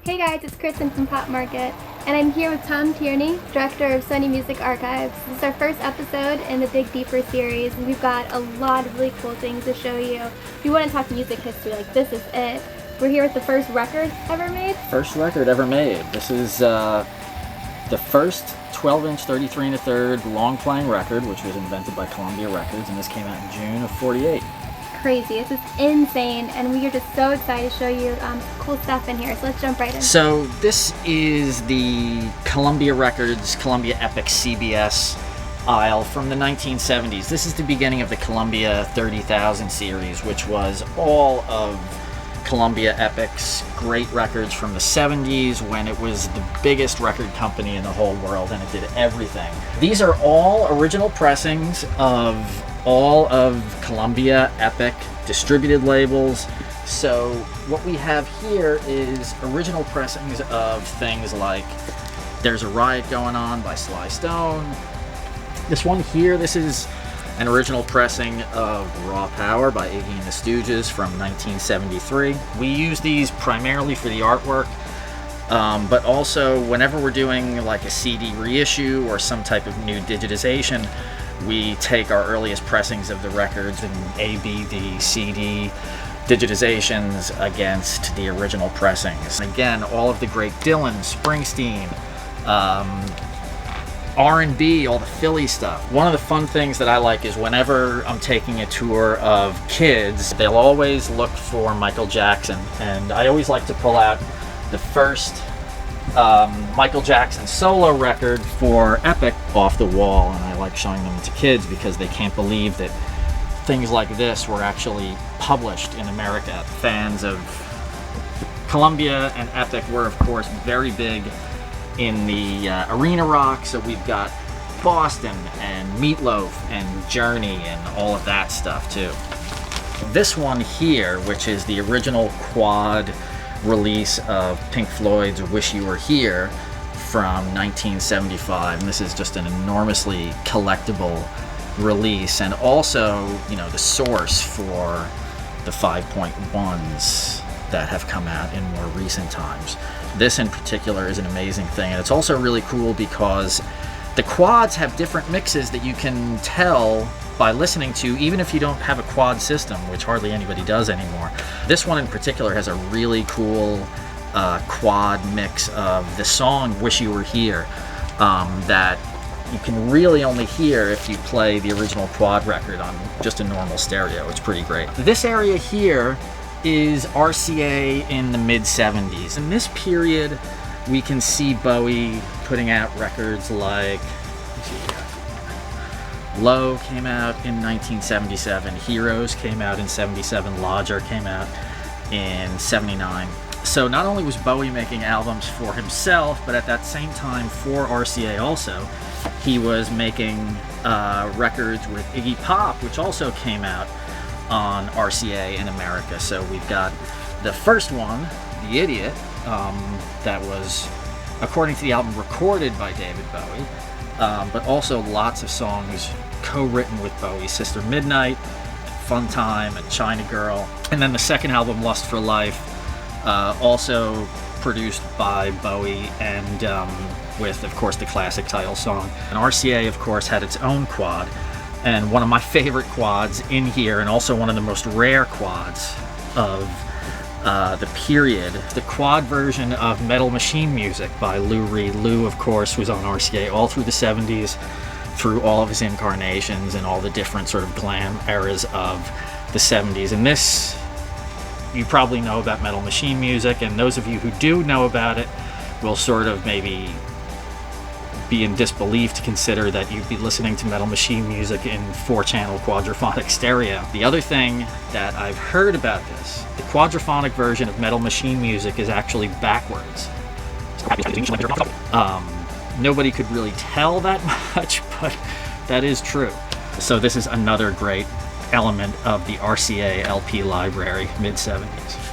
Hey guys, it's Kristen from Pop Market, and I'm here with Tom Tierney, Director of Sony Music Archives. This is our first episode in the Dig Deeper series, and we've got a lot of really cool things to show you. If you want to talk music history, like this is it. We're here with the first record ever made. First record ever made. This is the first 12-inch 33 1/3 long-playing record, which was invented by Columbia Records, and this came out in June of '48. Crazy. This is insane, and we are just so excited to show you cool stuff in here. So let's jump right in. So this is the Columbia Records, Columbia Epic CBS aisle from the 1970s. This is the beginning of the Columbia 30,000 series, which was all of Columbia Epic's great records from the 70s, when it was the biggest record company in the whole world and it did everything. These are all original pressings of all of Columbia Epic distributed labels. So what we have here is original pressings of things like There's a Riot Going On by Sly Stone. This one here, this is an original pressing of Raw Power by Iggy and the Stooges from 1973. We use these primarily for the artwork, but also whenever we're doing like a CD reissue or some type of new digitization, we take our earliest pressings of the records and A, B, D, CD digitizations against the original pressings. And again, all of the great Dylan, Springsteen, R&B, all the Philly stuff. One of the fun things that I like is whenever I'm taking a tour of kids, they'll always look for Michael Jackson, and I always like to pull out the first Michael Jackson solo record for Epic off the wall, and I like showing them to kids because they can't believe that things like this were actually published in America. Fans of Columbia and Epic were, of course, very big in the arena rock, so we've got Boston and Meatloaf and Journey and all of that stuff too. This one here, which is the original quad release of Pink Floyd's Wish You Were Here from 1975, and this is just an enormously collectible release, and also, you know, the source for the 5.1s that have come out in more recent times. This in particular is an amazing thing, and it's also really cool because the quads have different mixes that you can tell by listening to, even if you don't have a quad system, which hardly anybody does anymore. This one in particular has a really cool quad mix of the song Wish You Were Here that you can really only hear if you play the original quad record on just a normal stereo. It's pretty great. This area here is RCA in the mid-70s. In this period, we can see Bowie putting out records like, Low came out in 1977, Heroes came out in 77, Lodger came out in 79. So not only was Bowie making albums for himself, but at that same time for RCA also, he was making records with Iggy Pop, which also came out on RCA in America. So we've got the first one, The Idiot, that was, according to the album, recorded by David Bowie, but also lots of songs co-written with Bowie, Sister Midnight, Fun Time, and China Girl. And then the second album, Lust for Life, also produced by Bowie, and with, of course, the classic title song. And RCA, of course, had its own quad, and one of my favorite quads in here, and also one of the most rare quads of the period, the quad version of Metal Machine Music by Lou Reed. Lou, of course, was on RCA all through the 70s, through all of his incarnations and all the different sort of glam eras of the 70s. And this, you probably know about Metal Machine Music, and those of you who do know about it will sort of maybe be in disbelief to consider that you'd be listening to Metal Machine Music in 4-channel quadraphonic stereo. The other thing that I've heard about this, the quadraphonic version of Metal Machine Music is actually backwards. Nobody could really tell that much, but that is true. So this is another great element of the RCA LP library, mid-70s.